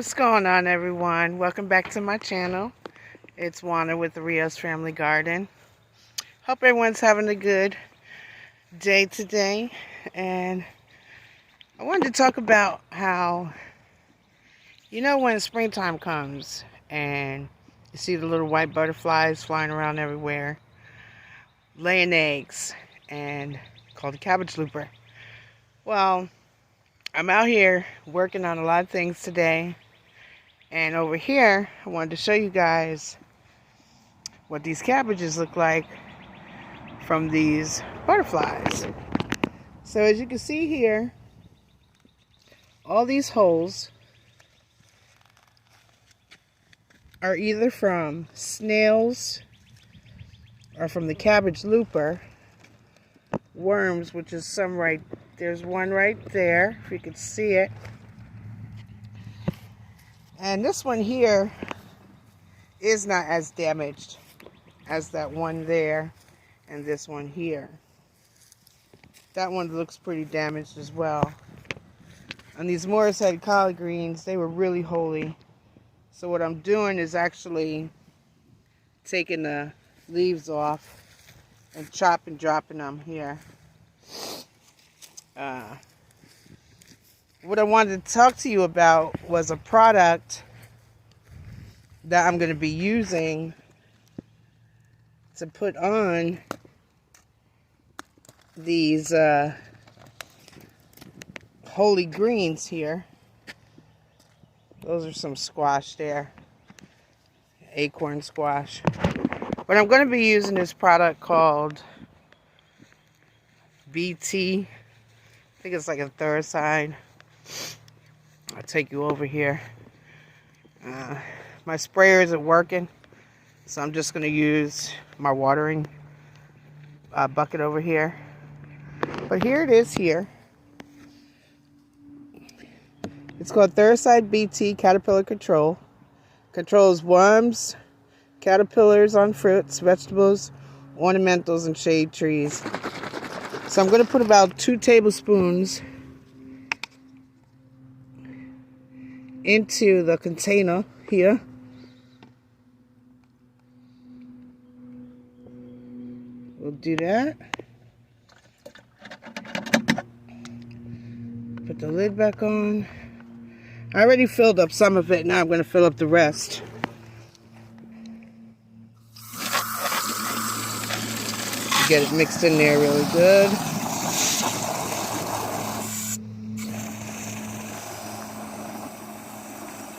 What's going on, everyone? Welcome back to my channel. It's Juana with the Rios Family Garden. Hope everyone's having a good day today. And I wanted to talk about how, when springtime comes and you see the little white butterflies flying around everywhere, laying eggs, and called the cabbage looper. Well, I'm out here working on a lot of things today. And over here, I wanted to show you guys what these cabbages look like from these butterflies. So as you can see here, all these holes are either from snails or from the cabbage looper worms, which is there's one right there, if you can see it. And this one here is not as damaged as that one there and this one here. That one looks pretty damaged as well. And these Morris head collard greens, they were really holey. So what I'm doing is actually taking the leaves off and dropping them here. What I wanted to talk to you about was a product that I'm going to be using to put on these holy greens here. Those are some squash there, acorn squash. But I'm going to be using this product called BT. I think it's like a Thuricide. I'll take you over here. My sprayer isn't working, so I'm just going to use my watering bucket over here. But here it is here. It's called Thuricide BT Caterpillar Control. Controls worms, caterpillars on fruits, vegetables, ornamentals, and shade trees. So I'm going to put about 2 tablespoons into the container here. We'll do that. Put the lid back on. I already filled up some of it. Now I'm going to fill up the rest. Get it mixed in there really good.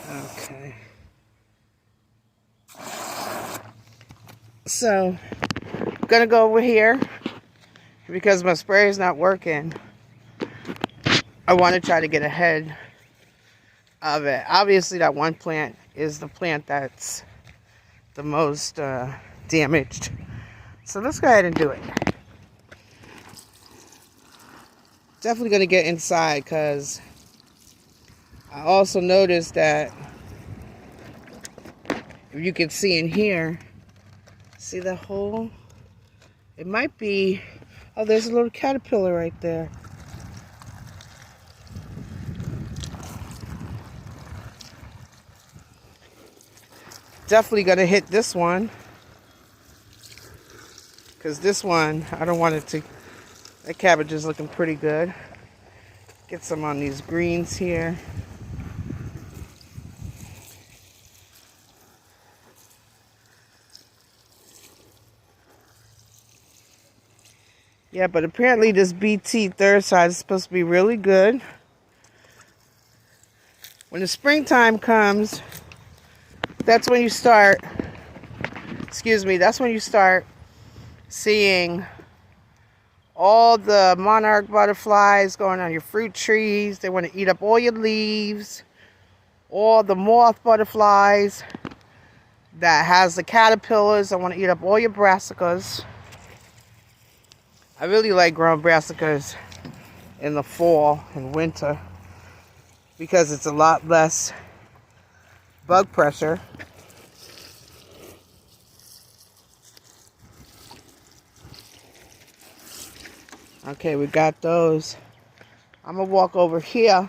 Okay. So, I'm going to go over here because my sprayer is not working. I want to try to get ahead of it. Obviously, that one plant is the plant that's the most damaged. So let's go ahead and do it. Definitely going to get inside because I also noticed that if you can see in here, see the hole? It might be, oh, there's a little caterpillar right there. Definitely going to hit this one. Because this one, I don't want it to, that cabbage is looking pretty good. Get some on these greens here. Yeah, but apparently this BT Thuricide is supposed to be really good. When the springtime comes, that's when you start, that's when you start seeing all the monarch butterflies going on your fruit trees. They want to eat up all your leaves. All the moth butterflies that has the caterpillars that want to eat up all your brassicas. I really like growing brassicas in the fall and winter because it's a lot less bug pressure. Okay, we got those. I'm going to walk over here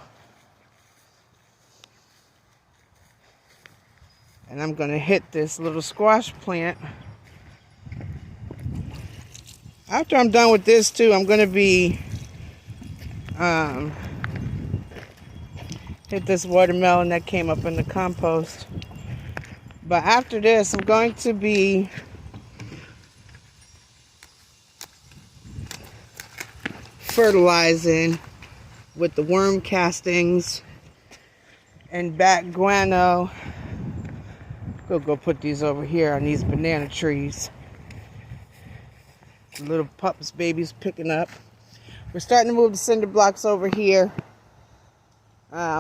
And I'm going to hit this little squash plant. After I'm done with this too, I'm going to be hit this watermelon that came up in the compost. But after this, I'm going to be fertilizing with the worm castings and bat guano. We'll go put these over here on these banana trees. The little pups, babies picking up. We're starting to move the cinder blocks over here.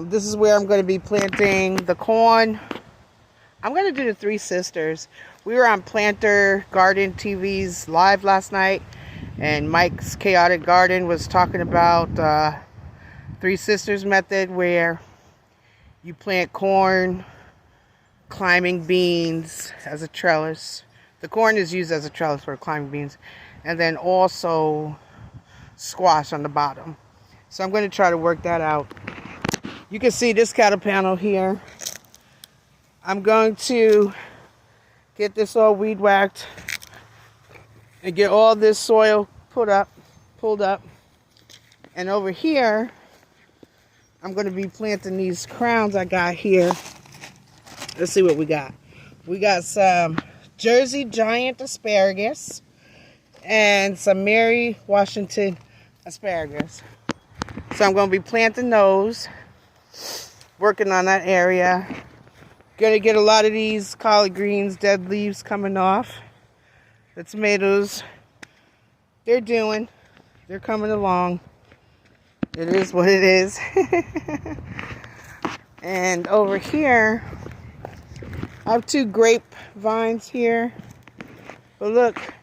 This is where I'm going to be planting the corn. I'm going to do the Three Sisters. We were on Planter Garden TV's live last night, and Mike's Chaotic Garden was talking about Three Sisters method, where you plant corn, climbing beans as a trellis. The corn is used as a trellis for climbing beans, and then also squash on the bottom. So I'm going to try to work that out. You can see this cattle panel here. I'm going to get this all weed whacked and get all this soil pulled up. And over here, I'm going to be planting these crowns I got here. Let's see what we got. We got some Jersey Giant asparagus and some Mary Washington asparagus. So I'm going to be planting those, working on that area. Going to get a lot of these collard greens, dead leaves coming off. The tomatoes, they're coming along. It is what it is. And over here, I have 2 grape vines here. But look,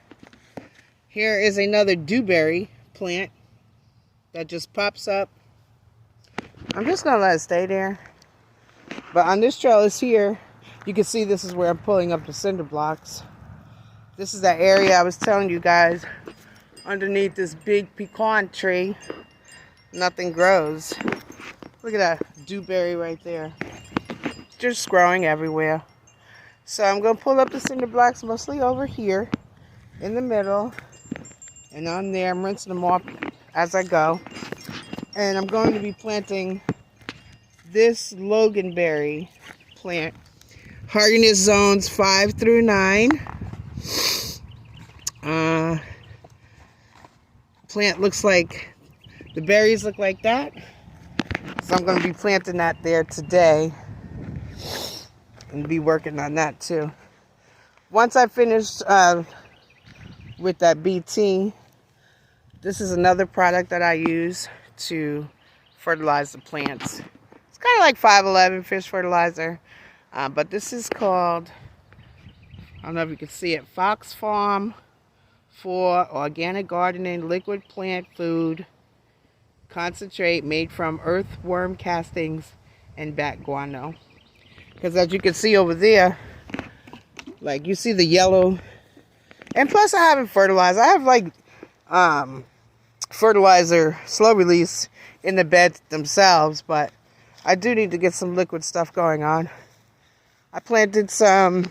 here is another dewberry plant that just pops up. I'm just going to let it stay there. But on this trellis here, you can see this is where I'm pulling up the cinder blocks. This is that area I was telling you guys, underneath this big pecan tree, nothing grows. Look at that dewberry right there. Just growing everywhere. So I'm going to pull up the cinder blocks mostly over here in the middle. And on there, I'm rinsing them off as I go. And I'm going to be planting this loganberry plant. Hardiness zones 5 through 9. Plant looks like, the berries look like that. So I'm going to be planting that there today. And be working on that too. Once I finish with that BT, this is another product that I use to fertilize the plants. It's kind of like 511 fish fertilizer, but this is called, I don't know if you can see it, Fox Farm for Organic Gardening Liquid Plant Food Concentrate made from earthworm castings and bat guano. Because as you can see over there, like you see the yellow, and plus I haven't fertilized. I have like fertilizer slow release in the beds themselves, but I do need to get some liquid stuff going on. I planted some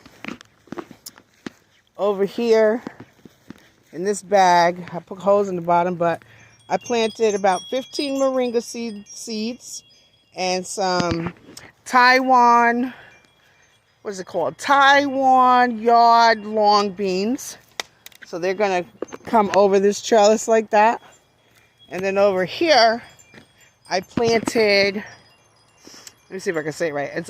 over here in this bag. I put holes in the bottom, but I planted about 15 moringa seeds and some Taiwan, what is it called? Taiwan yard long beans. So they're going to come over this trellis like that. And then over here, I planted, let me see if I can say it right. It's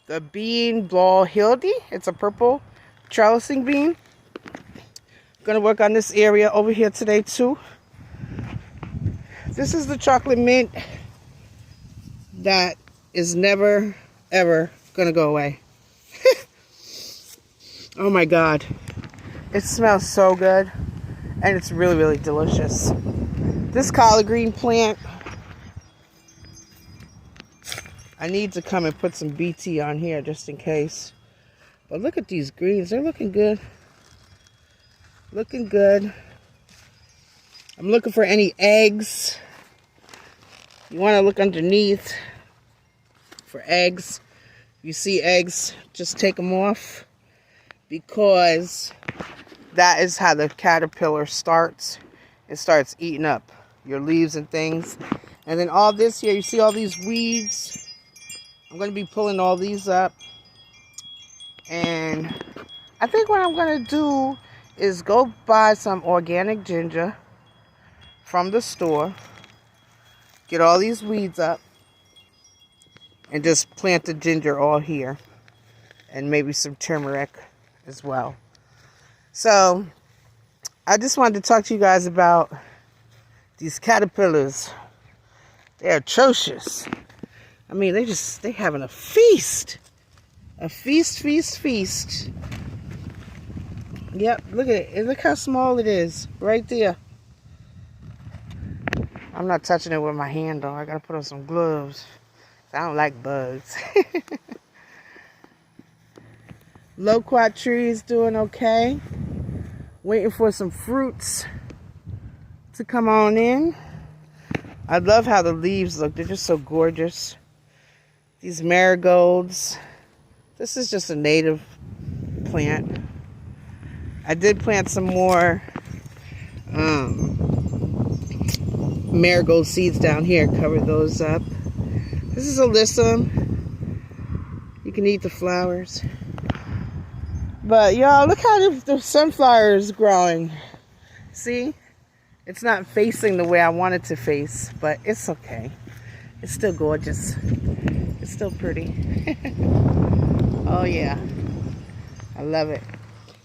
the bean ball hildy. It's a purple trellising bean. Going to work on this area over here today too. This is the chocolate mint that is never ever going to go away. Oh my God. It smells so good. And it's really, really delicious. This collard green plant, I need to come and put some BT on here just in case. But look at these greens. They're looking good. Looking good. I'm looking for any eggs. You want to look underneath. for eggs. You see eggs, just take them off, because that is how the caterpillar starts. It starts eating up your leaves and things. And then all this here, you see all these weeds. I'm going to be pulling all these up. And I think what I'm going to do is go buy some organic ginger from the store. Get all these weeds up. And just plant the ginger all here. And maybe some turmeric as well. So, I just wanted to talk to you guys about these caterpillars. They're atrocious. I mean, they having a feast. A feast, feast, feast. Yep, look at it. Look how small it is. Right there. I'm not touching it with my hand, though. I gotta put on some gloves. I don't like bugs. Loquat tree is doing okay. Waiting for some fruits to come on in. I love how the leaves look. They're just so gorgeous. These marigolds. This is just a native plant. I did plant some more marigold seeds down here. Cover those up. This is alyssum. You can eat the flowers. But y'all, look how the sunflower is growing. See? It's not facing the way I want it to face, but it's okay. It's still gorgeous. It's still pretty. Oh yeah. I love it.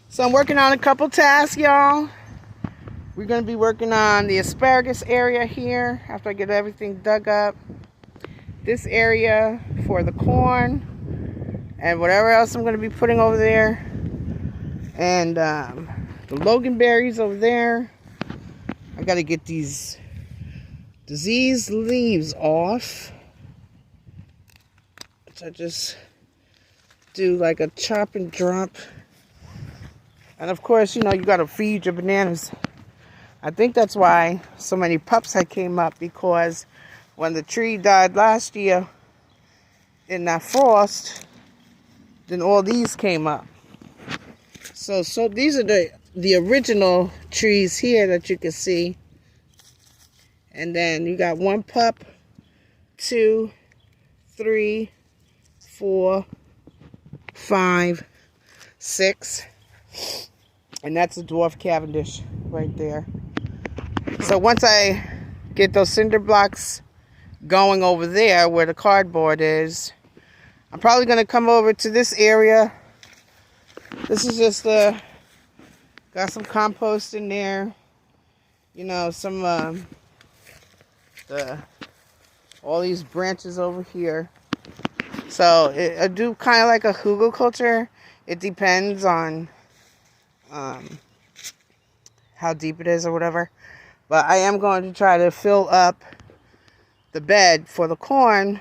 So I'm working on a couple tasks, y'all. We're going to be working on the asparagus area here after I get everything dug up. This area for the corn and whatever else I'm going to be putting over there. And the loganberries over there. I got to get these diseased leaves off. So I just do like a chop and drop. And of course, you know, you got to feed your bananas. I think that's why so many pups had came up, because when the tree died last year in that frost, then all these came up. So these are the original trees here that you can see. And then you got 1 pup, 2, 3, 4, 5, 6. And that's a dwarf Cavendish right there. So once I get those cinder blocks going over there where the cardboard is, I'm probably going to come over to this area. This is just got some compost in there. You know, some all these branches over here. So I do kind of like a hugelkultur. It depends on how deep it is or whatever. But I am going to try to fill up the bed for the corn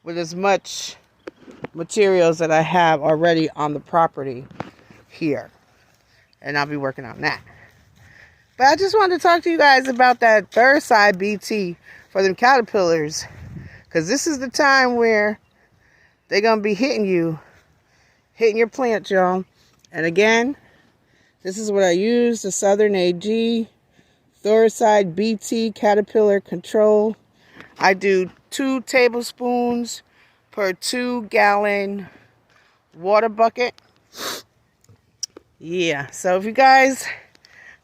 with as much materials that I have already on the property here. And I'll be working on that. But I just wanted to talk to you guys about that Thuricide BT for them caterpillars. Because this is the time where they're going to be hitting your plant, y'all. And again, this is what I use, the Southern AG Thuricide BT Caterpillar Control. I do 2 tablespoons per 2-gallon water bucket. Yeah, so if you guys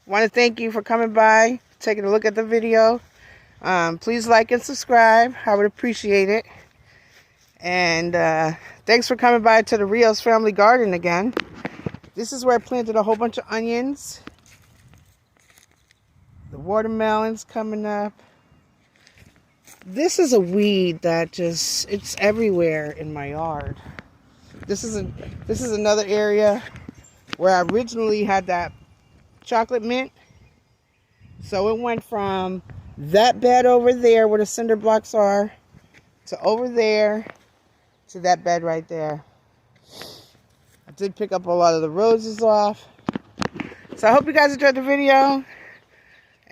want to thank you for coming by, taking a look at the video. Please like and subscribe. I would appreciate it. And thanks for coming by to the Rios Family Garden again. This is where I planted a whole bunch of onions. The watermelon's coming up. This is a weed that it's everywhere in my yard. This is another area where I originally had that chocolate mint. So it went from that bed over there where the cinder blocks are to over there to that bed right there. I did pick up a lot of the roses off. So I hope you guys enjoyed the video.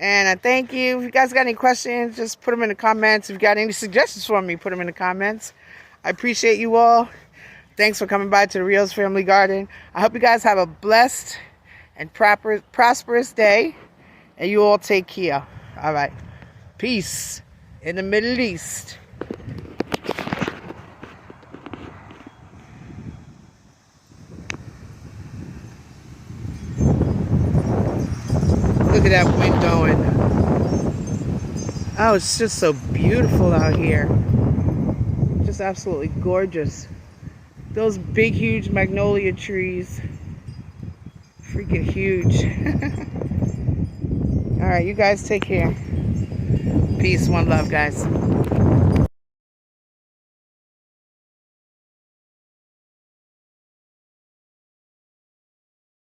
And I thank you. If you guys got any questions, just put them in the comments. If you got any suggestions for me, put them in the comments. I appreciate you all. Thanks for coming by to the Rios Family Garden. I hope you guys have a blessed and prosperous day. And you all take care. All right. Peace in the Middle East. Look at that wind going. Oh, it's just so beautiful out here. Just absolutely gorgeous. Those big, huge magnolia trees. Freaking huge. All right, you guys take care. Peace, one love, guys.